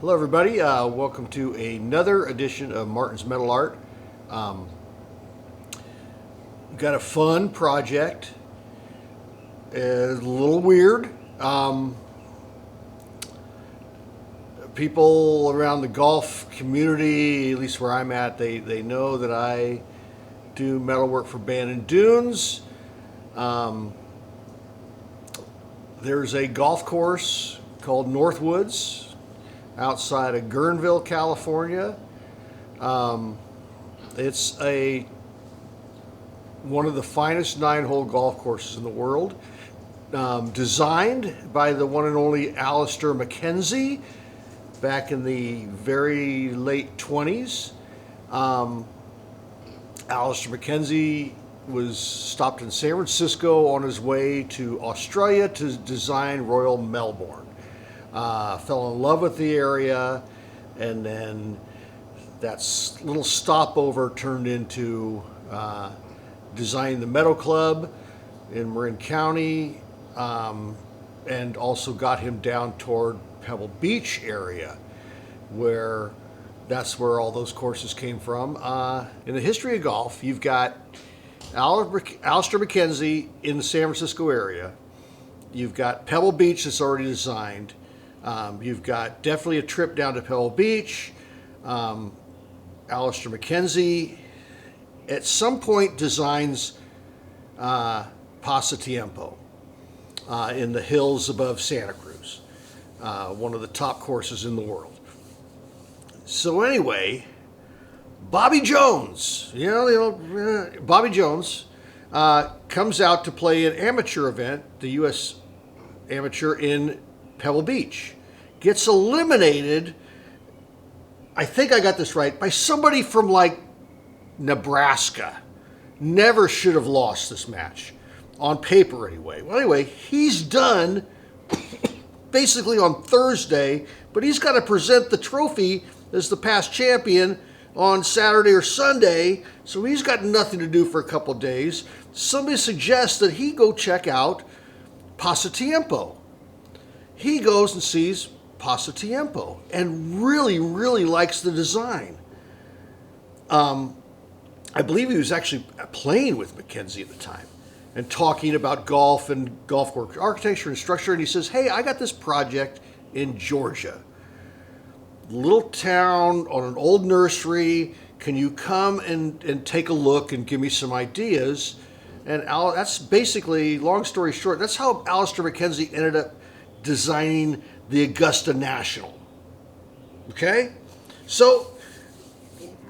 Hello, everybody. Welcome to another edition of Martin's Metal Art. Got a fun project. It's a little weird. People around the golf community, at least where I'm at, they know that I do metal work for Bandon Dunes. There's a golf course called Northwoods outside of Guerneville, California. It's one of the finest 9-hole golf courses in the world. Designed by the one and only Alistair McKenzie back in the very late 20s. Alistair McKenzie was stopped in San Francisco on his way to Australia to design Royal Melbourne. Fell in love with the area, and then that little stopover turned into designing the Meadow Club in Marin County, and also got him down toward Pebble Beach area, where that's where all those courses came from. In the history of golf, you've got Alistair McKenzie in the San Francisco area. You've got Pebble Beach that's already designed. You've got definitely a trip down to Pebble Beach. Alistair McKenzie at some point designs Pasatiempo in the hills above Santa Cruz, one of the top courses in the world. So anyway, Bobby Jones, Bobby Jones comes out to play an amateur event, the U.S. Amateur in Pebble Beach. Gets eliminated, I think I got this right, by somebody from like Nebraska. Never should have lost this match, on paper anyway. Well, anyway, he's done basically on Thursday, but he's got to present the trophy as the past champion on Saturday or Sunday, so he's got nothing to do for a couple of days. Somebody suggests that he go check out Pasatiempo. He goes and sees Pasatiempo and really, really likes the design. I believe he was actually playing with McKenzie at the time and talking about golf and golf course architecture and structure. And he says, hey, I got this project in Georgia. Little town on an old nursery. Can you come and take a look and give me some ideas? And that's basically, long story short, that's how Alistair McKenzie ended up designing the Augusta National. Okay? So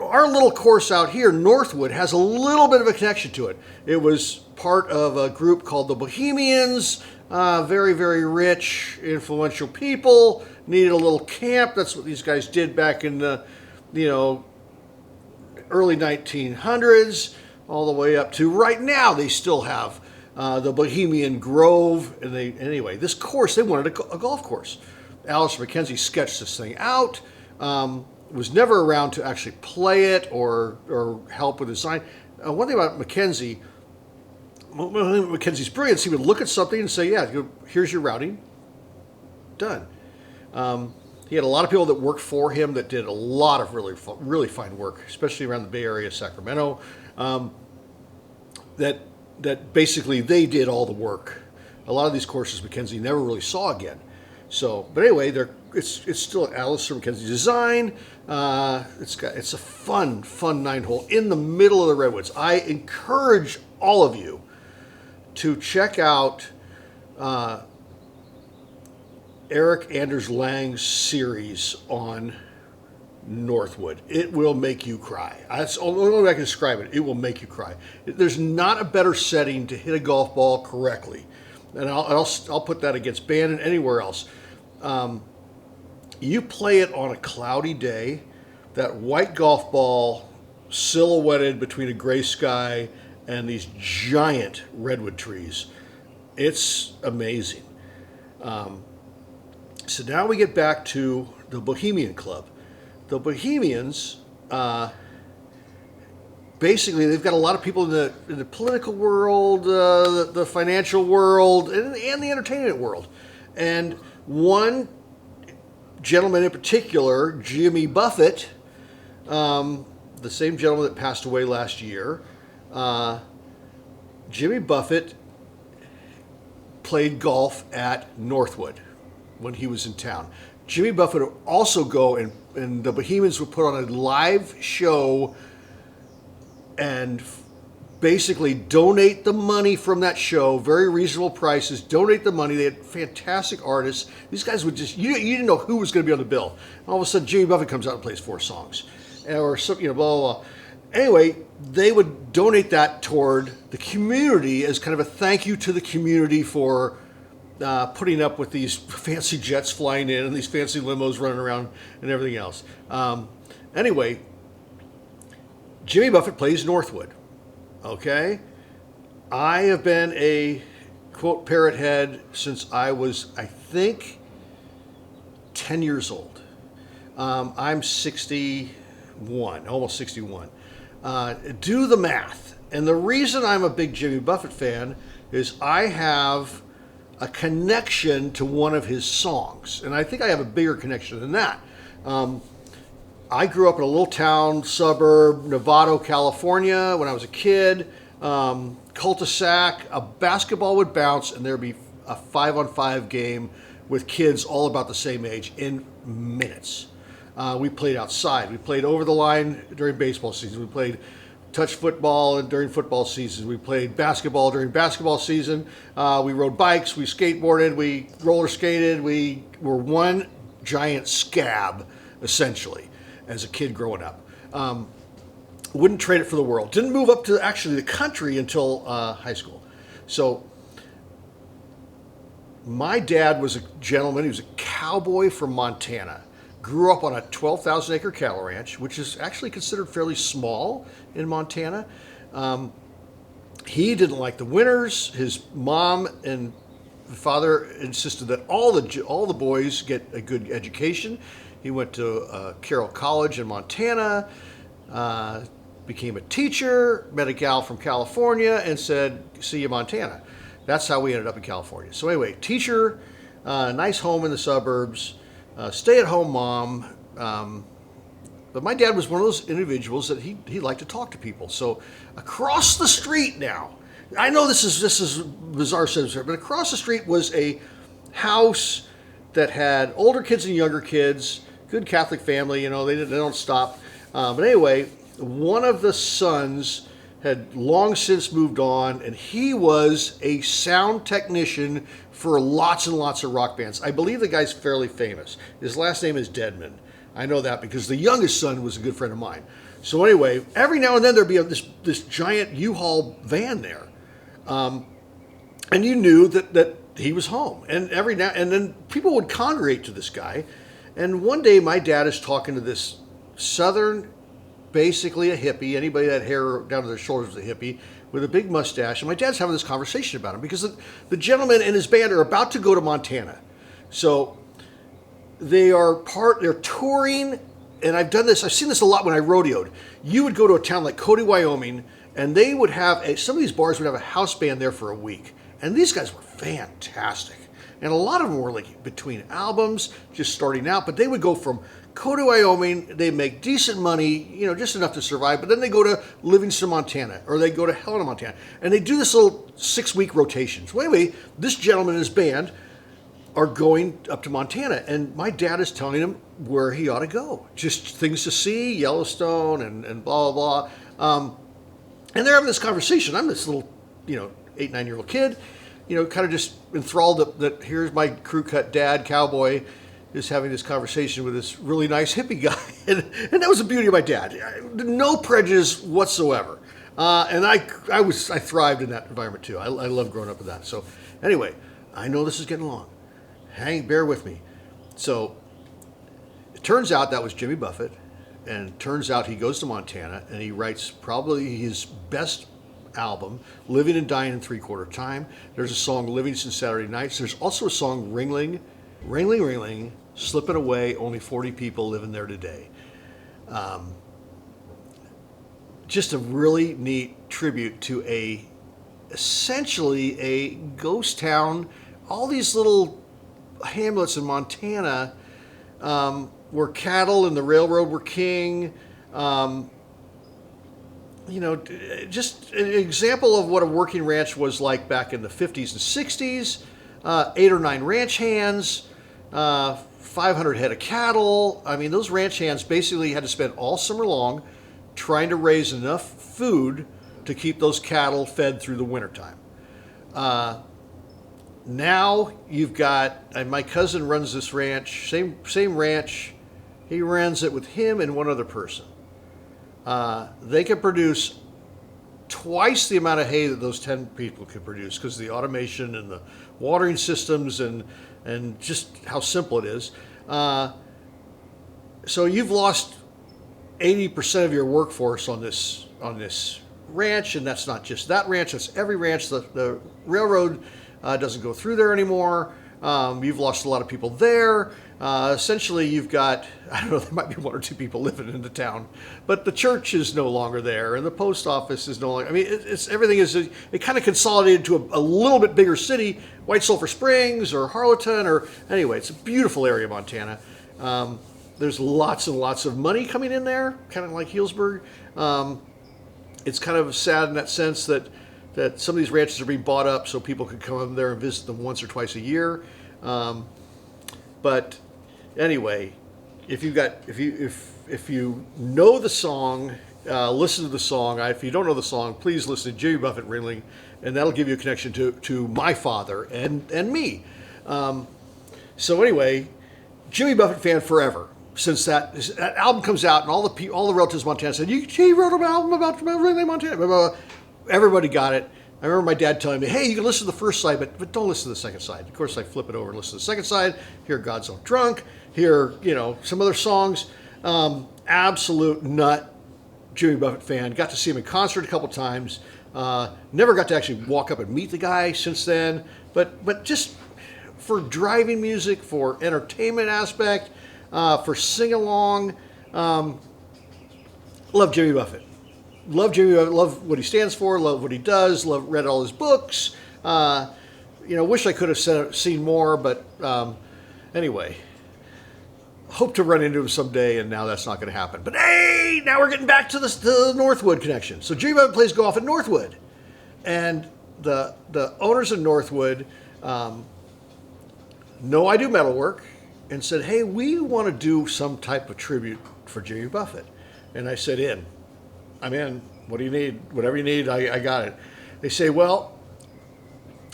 our little course out here, Northwood, has a little bit of a connection to it. It was part of a group called the Bohemians, very, very rich, influential people, needed a little camp. That's what these guys did back in the, early 1900s, all the way up to right now. They still have the Bohemian Grove, and anyway, this course, they wanted a golf course. Alistair McKenzie sketched this thing out, was never around to actually play it or help with design. One thing about McKenzie's brilliance, he would look at something and say, yeah, here's your routing, done. He had a lot of people that worked for him that did a lot of really fine work, especially around the Bay Area, Sacramento, that basically they did all the work. A lot of these courses McKenzie never really saw again. So, but anyway, it's still Alistair McKenzie design. It's a fun 9-hole in the middle of the redwoods. I encourage all of you to check out Eric Anders Lang's series on Northwood. It will make you cry. That's the only way I can describe it. It will make you cry. There's not a better setting to hit a golf ball correctly. And I'll put that against Bandon anywhere else. You play it on a cloudy day, that white golf ball silhouetted between a gray sky and these giant redwood trees. It's amazing. So now we get back to the Bohemian Club. The Bohemians, basically, they've got a lot of people in the political world, the financial world, and the entertainment world. And one gentleman in particular, Jimmy Buffett, the same gentleman that passed away last year, Jimmy Buffett played golf at Northwood when he was in town. Jimmy Buffett would also go and the Bohemians would put on a live show and basically donate the money from that show, very reasonable prices, donate the money. They had fantastic artists. These guys would just, you didn't know who was going to be on the bill. And all of a sudden, Jimmy Buffett comes out and plays 4 songs. Or something, blah, blah, blah. Anyway, they would donate that toward the community as kind of a thank you to the community for putting up with these fancy jets flying in and these fancy limos running around and everything else. Anyway, Jimmy Buffett plays Northwood. Okay? I have been a, quote, parrot head since I was, I think, 10 years old. I'm 61, almost 61. Do the math. And the reason I'm a big Jimmy Buffett fan is I have a connection to one of his songs. And I think I have a bigger connection than that. I grew up in a little town, suburb, Novato, California, when I was a kid. Cul-de-sac, a basketball would bounce, and there'd be a 5-on-5 game with kids all about the same age in minutes. We played outside. We played over the line during baseball season. We played touch football during football season. We played basketball during basketball season. We rode bikes. We skateboarded. We roller skated. We were one giant scab, essentially, as a kid growing up. Wouldn't trade it for the world. Didn't move up to actually the country until high school. So my dad was a gentleman. He was a cowboy from Montana. Grew up on a 12,000 acre cattle ranch, which is actually considered fairly small in Montana. He didn't like the winters. His mom and father insisted that all the boys get a good education. He went to Carroll College in Montana, became a teacher, met a gal from California, and said, "See you, Montana." That's how we ended up in California. So anyway, teacher, nice home in the suburbs. Stay-at-home mom, but my dad was one of those individuals that he liked to talk to people. So across the street now, I know this is bizarre, but across the street was a house that had older kids and younger kids. Good Catholic family, they don't stop. But anyway, one of the sons had long since moved on, and he was a sound technician for lots and lots of rock bands. I believe the guy's fairly famous. His last name is Deadman. I know that because the youngest son was a good friend of mine. So anyway, every now and then there'd be this giant U-Haul van there. And you knew that he was home. And every now and then people would congregate to this guy. And one day my dad is talking to this southern, basically a hippie. Anybody that had hair down to their shoulders was a hippie with a big mustache. And my dad's having this conversation about him because the gentleman and his band are about to go to Montana. So they're touring, and I've seen this a lot when I rodeoed. You would go to a town like Cody, Wyoming, and they would have, some of these bars would have a house band there for a week. And these guys were fantastic. And a lot of them were like between albums, just starting out, but they would go from Cody, Wyoming, they make decent money, just enough to survive, but then they go to Livingston, Montana, or they go to Helena, Montana, and they do this little 6-week rotation. So anyway, this gentleman and his band are going up to Montana, and my dad is telling him where he ought to go. Just things to see, Yellowstone, and blah, blah, blah. And they're having this conversation. I'm this little, 8, 9-year-old kid, kind of just enthralled that here's my crew cut dad, cowboy, is having this conversation with this really nice hippie guy. And that was the beauty of my dad. No prejudice whatsoever. And I thrived in that environment too. I love growing up with that. So anyway, I know this is getting long. Bear with me. So it turns out that was Jimmy Buffett. And it turns out he goes to Montana and he writes probably his best album, Living and Dying in Three-Quarter Time. There's a song, Livingston Saturday Nights. There's also a song, Ringling, Ringling, Ringling, Slipping Away, Only 40 People Living There Today. Just a really neat tribute to essentially a ghost town. All these little hamlets in Montana where cattle and the railroad were king. Just an example of what a working ranch was like back in the 50s and 60s. 8 or 9 ranch hands, 500 head of cattle. I mean, those ranch hands basically had to spend all summer long trying to raise enough food to keep those cattle fed through the wintertime. Now you've got, and my cousin runs this ranch, same ranch. He runs it with him and one other person. They can produce twice the amount of hay that those 10 people could produce because of the automation and the watering systems and just how simple it is. So you've lost 80% of your workforce on this ranch, and that's not just that ranch, that's every ranch. The railroad doesn't go through there anymore. You've lost a lot of people there. Essentially, you've got, I don't know, there might be 1 or 2 people living in the town, but the church is no longer there, and the post office is no longer. I mean, everything is, it kind of consolidated to a little bit bigger city, White Sulphur Springs or Harleton, or anyway, it's a beautiful area, Montana. There's lots and lots of money coming in there, kind of like Healdsburg. It's kind of sad in that sense that some of these ranches are being bought up so people can come there and visit them once or twice a year. But anyway, if you know the song, listen to the song. If you don't know the song, please listen to Jimmy Buffett Ringling, and that'll give you a connection to my father and me. So anyway, Jimmy Buffett fan forever. Since that album comes out, and all the relatives in Montana said, he wrote an album about Ringling, Montana. Blah, blah, blah. Everybody got it. I remember my dad telling me, hey, you can listen to the first side, but don't listen to the second side. Of course, I flip it over and listen to the second side, hear God's Own Drunk, hear, some other songs. Absolute nut Jimmy Buffett fan. Got to see him in concert a couple times. Never got to actually walk up and meet the guy since then. But just for driving music, for entertainment aspect, for sing-along, love Jimmy Buffett. Love Jimmy Buffett, love what he stands for, love what he does, read all his books. Wish I could have seen more, but anyway. Hope to run into him someday, and now that's not going to happen. But hey, now we're getting back to the Northwood connection. So Jimmy Buffett plays golf at Northwood. And the owners of Northwood know I do metalwork and said, hey, we want to do some type of tribute for Jimmy Buffett. And I said, I'm in. What do you need? Whatever you need, I got it. They say, well,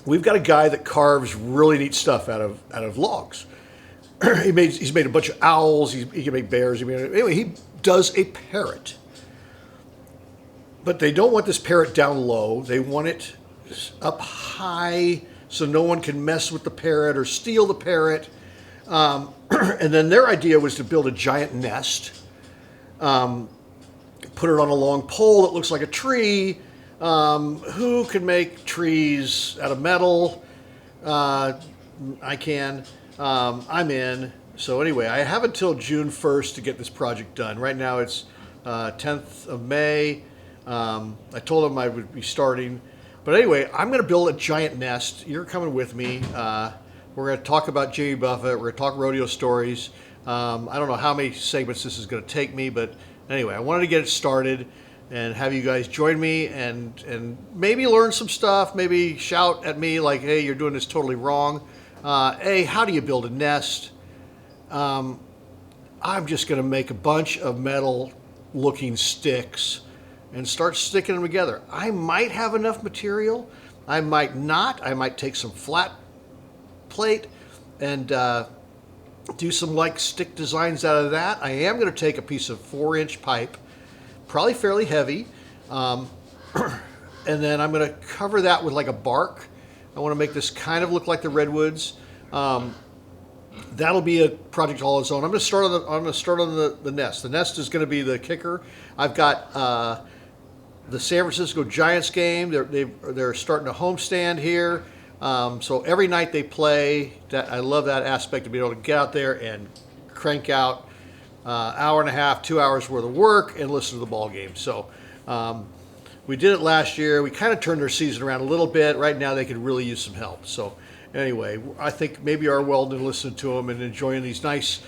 we've got a guy that carves really neat stuff out of logs. He's made a bunch of owls. He can make bears. Anyway, he does a parrot. But they don't want this parrot down low. They want it up high so no one can mess with the parrot or steal the parrot. And then their idea was to build a giant nest. Put it on a long pole that looks like a tree. Who can make trees out of metal? I can. I'm in. So anyway, I have until June 1st to get this project done. Right now it's 10th of May. I told them I would be starting. But anyway, I'm going to build a giant nest. You're coming with me. We're going to talk about Jimmy Buffett. We're going to talk rodeo stories. I don't know how many segments this is going to take me, but anyway, I wanted to get it started and have you guys join me and maybe learn some stuff, maybe shout at me like, hey, you're doing this totally wrong. Hey, how do you build a nest? I'm just going to make a bunch of metal-looking sticks and start sticking them together. I might have enough material. I might not. I might take some flat plate and do some stick designs out of that. I am going to take a piece of 4-inch pipe, probably fairly heavy, and then I'm going to cover that with a bark. I want to make this kind of look like the redwoods. That'll be a project all its own. I'm going to start on the nest. The nest is going to be the kicker. I've got the San Francisco Giants game. They're starting a homestand here. So every night they play. I love that aspect of being able to get out there and crank out hour and a half, 2 hours worth of work and listen to the ball game. So we did it last year. We kind of turned their season around a little bit. Right now they could really use some help. So anyway, I think maybe our Weldon listening to them and enjoying these nice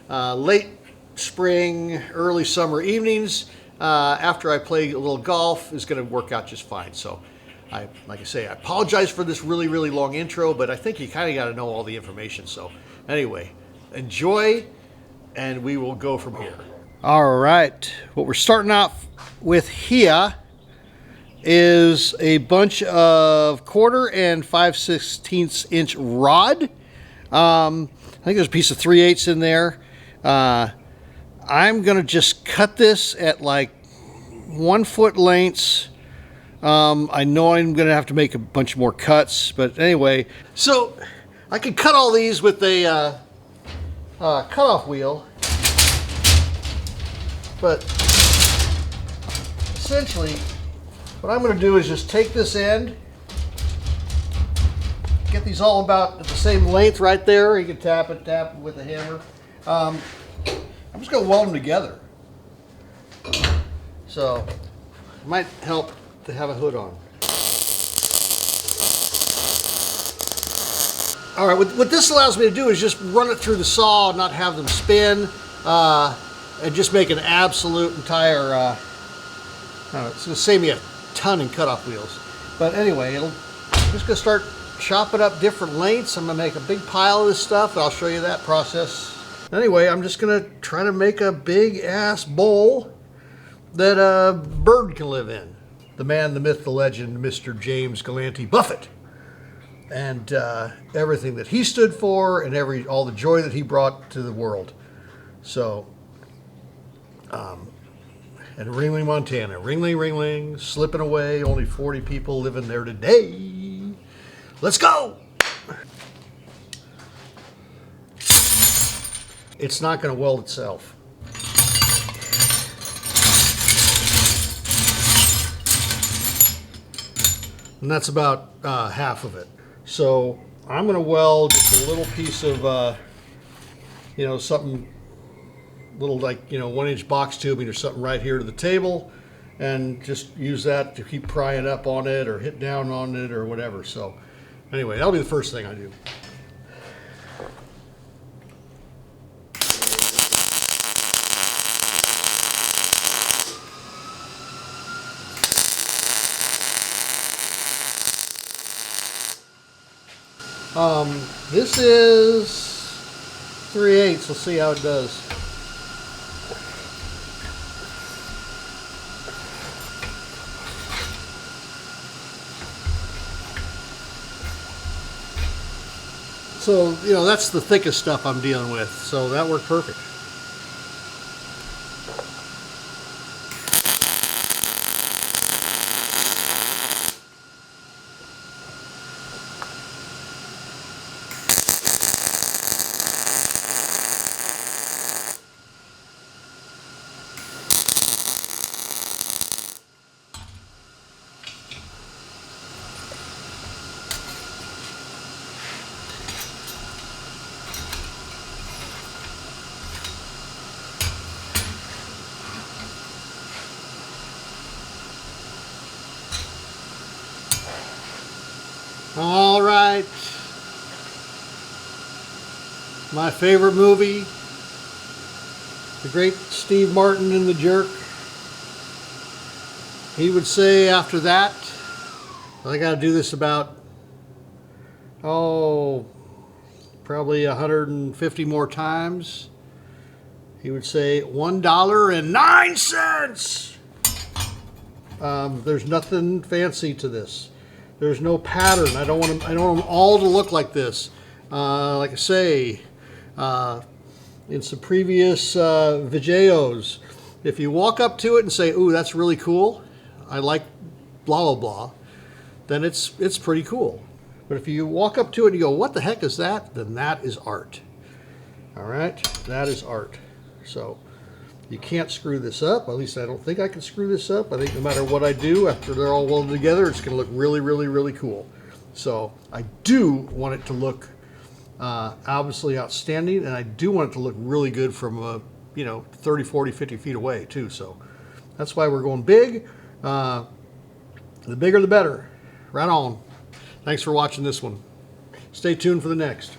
late spring, early summer evenings after I play a little golf is going to work out just fine. So, like I say, I apologize for this really, really long intro, but I think you kind of got to know all the information. So, anyway, enjoy, and we will go from here. All right, what we're starting off with here is a bunch of 1/4 and 5/16 inch rod. I think there's a piece of 3/8 in there. I'm gonna just cut this at like 1 foot lengths. I know I'm gonna have to make a bunch more cuts, but anyway, so I can cut all these with a cutoff wheel, but essentially what I'm going to do is just take this end, get these all about the same length right there. You can tap it with a hammer. I'm just going to weld them together. So it might help to have a hood on. All right, what this allows me to do is just run it through the saw, not have them spin, and just make an absolute entire, it's going to save me a ton in cutoff wheels. But anyway, I'm just going to start chopping up different lengths. I'm going to make a big pile of this stuff. I'll show you that process. Anyway, I'm just going to try to make a big ass bowl that a bird can live in. The man, the myth, the legend, Mr. James Galanty Buffett. And everything that he stood for and all the joy that he brought to the world. So, and Ringling, Montana. Ringling, Ringling, slipping away. Only 40 people living there today. Let's go! It's not going to weld itself. And that's about half of it. So I'm going to weld just a little piece of, something little like 1-inch box tubing or something right here to the table, and just use that to keep prying up on it or hit down on it or whatever. So anyway, that'll be the first thing I do. This is 3/8. Let's see how it does. So, that's the thickest stuff I'm dealing with. So that worked perfect. All right. My favorite movie, the great Steve Martin in The Jerk. He would say after that, I got to do this about, probably 150 more times. He would say $1.09. There's nothing fancy to this. There's no pattern. I don't want them all to look like this. Like I say, in some previous videos, if you walk up to it and say, "Ooh, that's really cool. I like blah blah blah," then it's pretty cool. But if you walk up to it and you go, "What the heck is that?" then that is art. All right, that is art. So you can't screw this up. At least I don't think I can screw this up. I think no matter what I do, after they're all welded together, it's going to look really, really, really cool. So I do want it to look obviously outstanding, and I do want it to look really good from 30, 40, 50 feet away too. So that's why we're going big. The bigger the better. Right on. Thanks for watching this one. Stay tuned for the next.